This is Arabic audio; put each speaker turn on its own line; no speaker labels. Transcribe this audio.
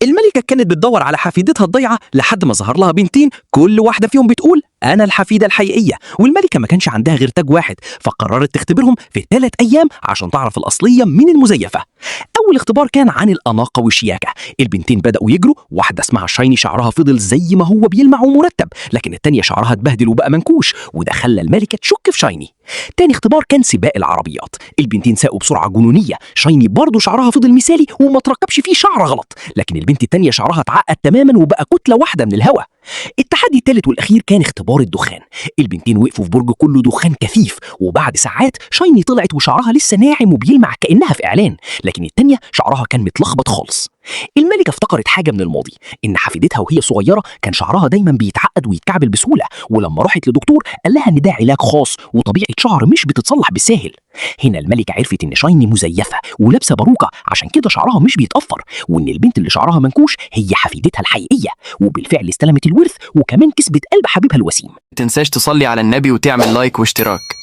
الملكة كانت بتدور على حفيدتها الضيعة لحد ما ظهر لها بنتين كل واحدة فيهم بتقول أنا الحفيدة الحقيقية، والملكة ما كانش عندها غير تاج واحد، فقررت تختبرهم في 3 أيام عشان تعرف الأصلية من المزيفة. أول اختبار كان عن الأناقة والشياكة. البنتين بدأوا يجروا، واحدة اسمها شايني شعرها فضل زي ما هو بيلمع ومرتب، لكن التانية شعرها اتبهدل وبقى منكوش، وده خلى الملكة تشك في شايني. تاني اختبار كان سباق العربيات. البنتين ساقوا بسرعة جنونية، شايني برضه شعرها فضل مثالي وما تركبش فيه شعر غلط، لكن البنت التانية شعرها اتعقد تماما وبقى كتلة واحدة من الهواء. التحدي الثالث والأخير كان اختبار الدخان. البنتين وقفوا في برج كله دخان كثيف، وبعد ساعات شايني طلعت وشعرها لسه ناعم وبيلمع كأنها في إعلان، لكن التانية شعرها كان متلخبط خالص. الملكة افتكرت حاجة من الماضي، إن حفيدتها وهي صغيرة كان شعرها دايما بيتعقد ويتكعبل بسهولة، ولما راحت لدكتور قال لها إن ده علاج خاص وطبيعة شعر مش بتتصلح بالساهل. هنا الملكة عرفت إن شايني مزيفة ولابسة باروكة، عشان كده شعرها مش بيتأثر، وإن البنت اللي شعرها منكوش هي حفيدتها الحقيقية، وبالفعل استلمت الورث وكمان كسبت قلب حبيبها الوسيم.
متنساش تصلي على النبي وتعمل لايك واشتراك.